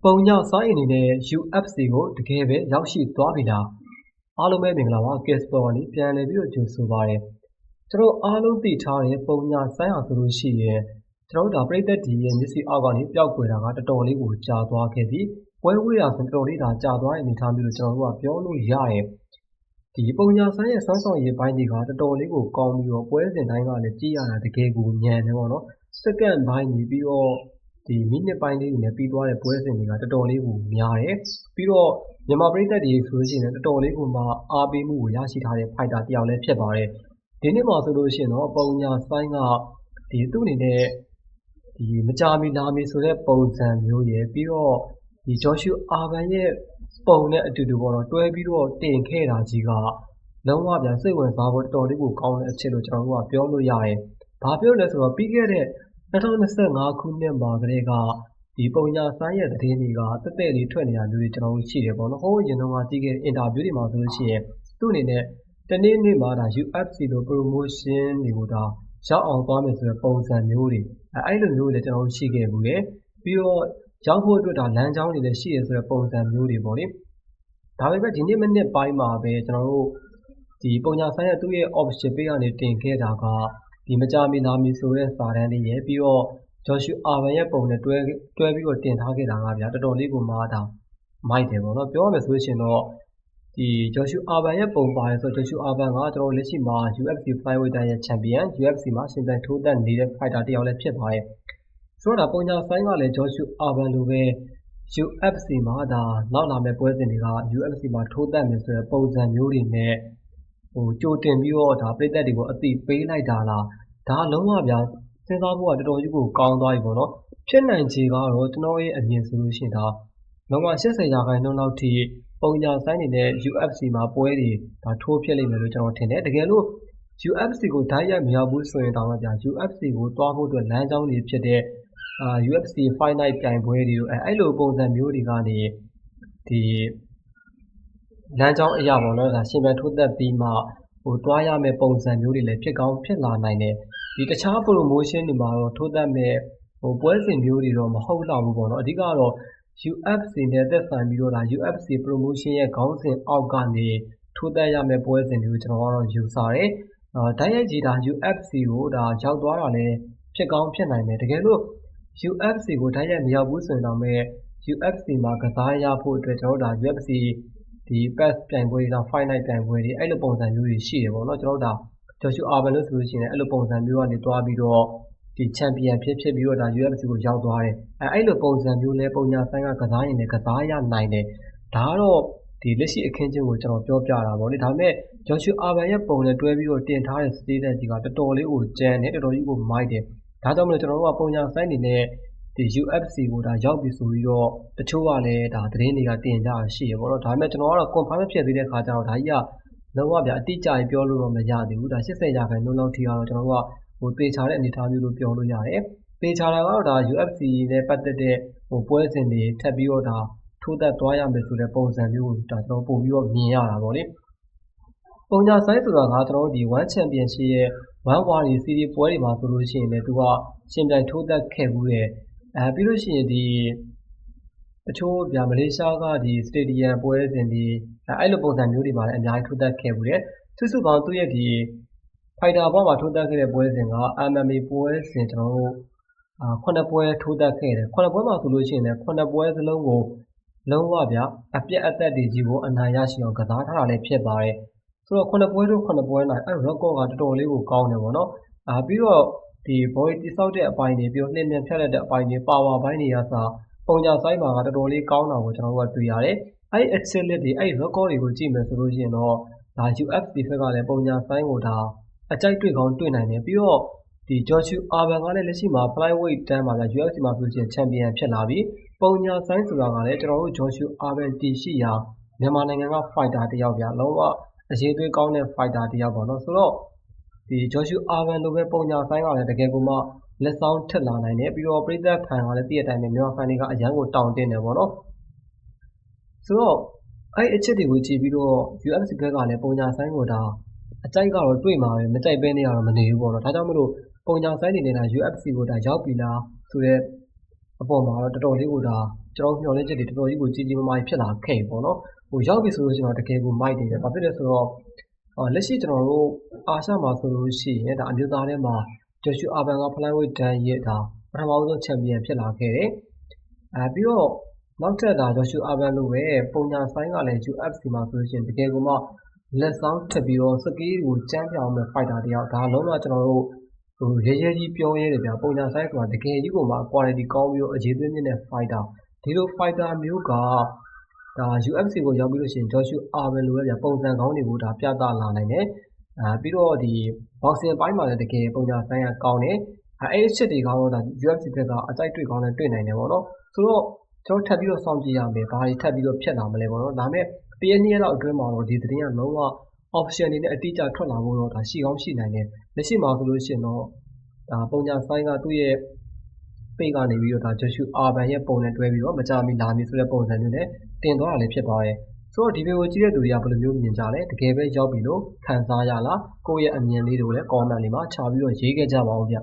ပုံညဆိုင်းအနေနဲ့ UFC ကိုတကယ်ပဲရောက်ရှိသွားပြီလားအားလုံးပဲမင်္ဂလာပါ Casper ကနေပြန်လည်ပြီးတော့ကြိုဆိုပါရစေကျွန်တော်အားလုံးသိထားတဲ့ပုံညဆိုင်းအောင်ဆိုလို့ရှိရင်ကျွန်တော်တို့ဒါပရိသတ်ဒီရဲ့မျက်စိအောက်ကနေပျောက်ကွယ်တာကတော်တော်လေးကိုကြာသွားခဲ့ပြီပွဲဝေးတာဆိုတော်တော်လေးဒါကြာသွားတဲ့အနေအထားမျိုးကိုကျွန်တော်တို့ကပြောလို့ရတယ်ဒီပုံညာဆိုင်းရဲ့စွမ်းဆောင်ရည်ပိုင်းတွေကတော်တော်လေးကိုကောင်းပြီးတော့ပွဲစဉ်တိုင်းကလည်းကြည့်ရတာတကယ်ကိုညံတယ်ပေါ့နော်စက္ကန့်ပိုင်းကြီးပြီးတော့ဒီမိနစ်ပိုင်းလေးတွေနဲ့ပြီးသွားတဲ့ပွဲစဉ်တွေကတော်တော်လေးကိုများတယ်ပြီးတော့မြန်မာပရိသတ်တွေဆိုလို့ရှိရင်တော်တော်လေးကိုမှအားပေးမှုကိုရရှိထားတဲ့ဖိုက်တာတယောက်လည်းဖြစ်ပါတယ်ဒီနေ့မှာဆိုလို့ရှိရင်တော့ပုံညာဆိုင်းကဒီသူ့အနေနဲ့ဒီမကြာမီလာမီဆိုတဲ့ပုံစံမျိုးရယ်ပြီးတော့ဒီဂျော်ရှူအာဗန်ရဲ့ပုံနဲ့အတူတူပေါ့နော်တွဲပြီးတော့တင်ခဲ့တာကြီးကလုံးဝပြန်စိတ်ဝင်စားဖို့တော်တော်လေးကိုကောင်းတဲ့အချက်လို့ကျွန်တော်တို့ကပြောလို့ရတယ်။ဘာပြောလဲဆိုတော့ပြီးခဲ့တဲ့2025ခုနှစ်မှာကလေးကဒီပုံညာဆိုင်းရဲ့သတင်းတွေကတက်တက်လေးထွက်နေတာမျိုးတွေကျွန်တော်တို့ရှိတယ်ပေါ့နော်။ဟိုးရင်တော့ကြည့်ခဲ့တဲ့အင်တာဗျူးတွေမှာဆိုလို့ရှိရင်သူ့အနေနဲ့တနေ့နေ့မှာဒါ UFC လို promotion တွေကိုဒါရောက်အောင်သွားမယ်ဆိုတဲ့ပုံစံမျိုးတွေအဲ့လိုမျိုးတွေလည်းကျွန်တော်တို့ရှိခဲ့ဘူးလေ။ပြီးတော့ရောက်ဖို့အတွက်ဒါလမ်းကြောင်းတွေလည်းရှိရဆိုတဲ့ပုံစံမျိုးတွေပေါ့လေဒါပေမဲ့ဒီနေ့မိနစ်ပိုင်းမှာပဲကျွန်တော်တို့ဒီပုံညာဆိုင်ရဲ့သူ့ရဲ့ option page ကနေတင်ခဲ့တာကဒီမကြာမီနာမီဆိုတဲ့စာတန်းလေးရယ်ပြီးတော့ဂျော်ရှူအာဗန်ရဲ့ပုံနဲ့တွဲပြီးတော့တင်ထားခဲ့တာကဗျာတော်တော်လေးကိုမားတာမိုက်တယ်ပေါ့နော်ပြောရမယ်ဆိုလို့ရှိရင်တော့ဒီဂျော်ရှူအာဗန်ရဲ့ပုံပါတယ်ဆိုတော့ဂျော်ရှူအာဗန်ကကျွန်တော်လက်ရှိမှာ UFC Flyweight ရဲ့ champion UFC မှာရှင်ပြိုင်ထိုးသက်နေတဲ့ fighter တယောက်လည်းဖြစ်ပါတယ်ဆိုတော့ဒါပုံညာဆိုင်ကလည်းဂျော်ရှူအာဗန်လိုပဲ UFC မှာဒါနောက်လာမယ့်ပွဲစဉ်တွေက UFC မှာထိုးသက်မယ်ဆိုတဲ့ပုံစံမျိုးတွေနဲ့ဟိုကြိုတင်ပြီးတော့ဒါပြည်သက်တွေကိုအသိပေးလိုက်တာလားဒါလုံးဝဗျာစဉ်းစားဖို့ကတော်တော်ကြီးကိုကောင်းသွားပြီပေါ့နော်ဖြစ်နိုင်ခြေကတော့ကျွန်တော်ရဲ့အမြင်ဆိုလို့ရှိရင်ဒါလုံးဝ80%လောက်ထိပုံညာဆိုင်နေတဲ့ UFC မှာပွဲတွေဒါထိုးဖြစ်လိမ့်မယ်လို့ကျွန်တော်ထင်တယ်တကယ်လို့ UFC ကိုဓာတ်ရိုက်မရောက်ဘူးဆိုရင်တောင်မှဗျာ UFC ကိုတွားဖို့အတွက်လမ်းကြောင်းတွေဖြစ်တဲ့UFC Fight Night ပြိုင်ပွဲတွေအဲ့လိုပုံစံမျိုးတွေကနေဒီလမ်းကြောင်းအရာပေါ့နော်ဒါရှင်ပြန်ထိုးသက်ပြီးမှဟိုတွားရမယ့်ပုံစံမျိုးတွေလည်းဖြစ်ကောင်းဖြစ်လာနိုင်တယ်ဒီတခြား promotion တွေမှာတော့ထိုးသက်မဲ့ဟိုပွဲစဉ်မျိုးတွေတော့မဟုတ်တော့ဘူးပေါ့နော်အဓိကတော့ UFC နဲ့သက်ဆိုင်ပြီးတော့ဒါ UFC promotion ရဲ့ခေါင်းစဉ်အောက်ကနေထိုးသက်ရမယ့်ပွဲစဉ်တွေကိုကျွန်တော်ကတော့ယူဆတယ်ဓာတ်ရိုက်ကြီးဒါ UFC ကိုဒါရောက်သွားတာလည်းဖြစ်ကောင်းဖြစ်နိုင်တယ်တကယ်လို့UFC ကိုဓာတ်ရိုက်မရောက်ဘူးဆိုရင်တော့မဲ့ UFC မှာကစားရဖို့အတွက်ကျွန်တော်တို့ဒါ UFC ဒီ pass ပြိုင်ပွဲတွေဒါ fight night ပြိုင်ပွဲတွေအဲ့လိုပုံစံမျိုးတွေရှိတယ်ပေါ့နော်ကျွန်တော်တို့ဒါဂျော်ရှူအာဗန်လို့ဆိုလို့ရှိရင်အဲ့လိုပုံစံမျိုးကနေတွားပြီးတော့ဒီ champion ဖြစ်ပြီးတော့ဒါ UFC ကိုရောက်သွားတယ်အဲ့လိုပုံစံမျိုးလဲပုံညာဆိုင်ကကစားရင်လည်းကစားရနိုင်တယ်ဒါကတော့ဒီလက်ရှိအခင်းချင်းကိုကျွန်တော်ပြောပြတာပေါ့လေဒါပေမဲ့ဂျော်ရှူအာဗန်ရဲ့ပုံနဲ့တွဲပြီးတော့တင်ထားတဲ့ status ကြီးကတော်တော်လေးကိုကျန်တယ်တော်တော်ကြီးကိုမိုက်တယ်ဒါကြောင့်မလို့ကျွန်တော်တို့ကပုံညာဆိုင်နေနဲ့ဒီ UFC ကိုဒါရောက်ပြီဆိုပြီးတော့တချို့ကလည်းဒါသတင်းတွေကတင်ကြရှိရပေါ့နော်ဒါပေမဲ့ကျွန်တော်ကတော့ confirm မဖြစ်သေးတဲ့ခါကျတော့ဒါကြီးကလုံးဝဗျာအတိအကျပြောလို့တော့မရသေးဘူးဒါ80%လောက်ထိကတော့ကျွန်တော်တို့ကဟိုသေချာတဲ့အနေအထားမျိုးလို့ပြောလို့ရတယ်သေချာတာကတော့ဒါ UFC နဲ့ပတ်သက်တဲ့ဟိုပွဲစဉ်တွေထပ်ပြီးတော့ဒါထိုးသက်သွားရမယ်ဆိုတဲ့ပုံစံမျိုးကိုဒါကျွန်တော်ပို့ပြီးတော့မြင်ရတာပေါ့လေပုံညာဆိုင်ဆိုတာကကျွန်တော်တို့ဒီ One Championship ရဲ့ One Warrior Series ပွဲတွေမှာဆိုလို့ရှိရင်လည်းသူကရှင်ပြိုင်ထိုးသက်ခဲ့ဘူးတယ်ပြီးလို့ရှိရင်ဒီတချို့ဗျာမလေးရှားကဒီစတေဒီယမ်ပွဲစဉ်ဒီအဲ့လိုပုံစံမျိုးတွေမှာလည်းအများကြီးထိုးသက်ခဲ့ဘူးတယ်စုစုပေါင်းသူ့ရဲ့ဒီဖိုက်တာဘောမှာထိုးသက်ခဲ့တဲ့ပွဲစဉ်က MMA ပွဲစဉ်ကျွန်တော်တို့9ပွဲထိုးသက်ခဲ့တယ်9ပွဲမှာဆိုလို့ရှိရင်လည်း9ပွဲစလုံးကိုလုံးဝဗျာအပြက်အသက်တွေကြီးကိုအနိုင်ရရှိအောင်ကစားထားတာလည်းဖြစ်ပါတယ်ဆိုတော့9ပွဲတို့9ပွဲနိုင်အဲ့ record ကတော်တော်လေးကိုကောင်းတယ်ပေါ့နော်ပြီးတော့ဒီ body တိဆောက်တဲ့အပိုင်းတွေပြီးတော့နှင်းမြန်ဖြတ်လက်တဲ့အပိုင်းတွေ power ပိုင်းတွေကစားပုံညာဆိုင်မှာကတော်တော်လေးကောင်းတာကိုကျွန်တော်တို့ကတွေ့ရတယ်အဲ့အချက်လက်တွေအဲ့ record တွေကိုကြည့်မယ်ဆိုလို့ရှိရင်တော့ဒါ UFC ဘက်ကလည်းပုံညာဆိုင်ကိုဒါအကြိုက်တွေ့ကောင်းတွေ့နိုင်တယ်ပြီးတော့ဒီဂျော်ရှူအာဗန်ကလည်းလက်ရှိမှာ flyweight တန်းမှာဗျာ UFC မှာဆိုရှင် champion ဖြစ်လာပြီပုံညာဆိုင်ဆိုတာကလည်းကျွန်တော်တို့ဂျော်ရှူအာဗန်တည်ရှိရာမြန်မာနိုင်ငံက fighter တယောက်ဗျာလုံးဝအရေးသွေးကောင်းတဲ့ fighter တယောက်ပေါ့နော်ဆိုတော့ဒီဂျော်ရှူအာဗန်လိုပဲပုံညာဆိုင်ကလည်းတကယ်ကိုမှလက်ဆောင်ထက်လာနိုင်တယ်ပြီးတော့ပြည်သက်ဖန်ကလည်းတည့်ရတိုင်းနဲ့မြန်မာဖန်တွေကအရန်ကိုတောင်းတင်းတယ်ပေါ့နော်ဆိုတော့အဲ့အချက်တွေကိုကြည့်ပြီးတော့ UFC ဘက်ကလည်းပုံညာဆိုင်ကိုဒါအကြိုက်ကတော့တွေ့မှာပဲမကြိုက်ပဲနေရတော့မနေဘူးပေါ့နော်ဒါကြောင့်မလို့ပုံညာဆိုင်နေနေတာ UFC ကိုဒါရောက်ပြီလားဆိုတော့ဟ အပေါ်မှာတော့တော်တော်လေးကိုဒါကျွန်တော်မျှော်လင့်ချက်တွေတော်တော်ကြီးကိုကြီးကြီးမားမားဖြစ်လာခဲ့ပေါ့နော်ဟိုရောက်ပြီဆိုလို့ရှိရင်တော့တကယ်ကိုမိုက်တယ်ဘာဖြစ်လဲဆိုတော့လက်ရှိကျွန်တော်တို့အာရှမှာဆိုလို့ရှိရင်ဒါအမျိုးသားထဲမှာဂျော်ရှူအာဘန်ကဖလိုင်းဝေးဒန်ရဲ့ဒါပထမဆုံးချန်ပီယံဖြစ်လာခဲ့တယ်ပြီးတော့နောက်ထပ်ဒါဂျော်ရှူအာဘန်လိုပဲပုံညာဆိုင်ကလည်း UFC မှာဆိုလို့ရှိရင်တကယ်ကိုမှလက်ဆောင်ထပ်ပြီးတော့စကေးကိုကျန်းပြောင်းမဲ့ fighter တယောက်ဒါလုံးဝကျွန်တော်တို့ဟိုရဲကြီးပြောရဲတယ်ဗျာပုံညာဆိုင်ဆိုတာတကယ်ကြီးကိုမှ quality ကောင်းပြီးတော့အရေးသွင်းတဲ့ fighter ဒီလို fighter မျိုးကဒါ UFC ကိုရောက်ပြီးလို့ရှိရင်ဂျော်ရှူအာဘန်လိုပဲဗျာပုံစံကောင်းတွေကိုဒါပြသလာနိုင်တယ်ပြီးတော့ဒီ boxing ပိုင်းမှာလည်းတကယ်ပုံညာဆိုင်ကကောင်းတယ်အဲ့ဒီချက်တွေကတော့ဒါ UFC ဘက်ကအကြိုက်တွေ့ကောင်းနဲ့တွေ့နိုင်တယ်ပေါ့နော်ဆိုတော့ကျွန်တော်ထပ်ပြီးတော့စောင့်ကြည့်ရမယ်ဘာတွေထပ်ပြီးတော့ဖြစ်လာမလဲပေါ့နော်ဒါပေမဲ့တရက်နေ့လောက်အတွင်းမှာတော့ဒီသတင်းကလုံးဝ option တွေနဲ့အတိအကျထွက်လာဖို့တော့ဒါရှိကောင်းရှိနိုင်တယ်လက်ရှိမှာဆိုလို့ရှိရင်တော့ဒါပုံညာဆိုင်ကသူ့ရဲ့ပိတ်ကနေပြီးတော့ဒါဂျော်ရှူအာဘန်ရဲ့ပုံနဲ့တွဲပြီးတော့မကြမီလာမည်ဆိုတဲ့ပုံစံမျိုးနဲ့တင်သွားတာလည်းဖြစ်ပါတယ်ဆိုတော့ဒီဗီဒီယိုကြည့်တဲ့သူတွေကဘယ်လိုမျိုးမြင်ကြလဲတကယ်ပဲရောက်ပြီလို့ခံစားရလားကိုယ့်ရဲ့အမြင်လေးတွေကိုလည်း comment လေးမှာချပြီးတော့ရေးခဲ့ကြပါဦးဗျ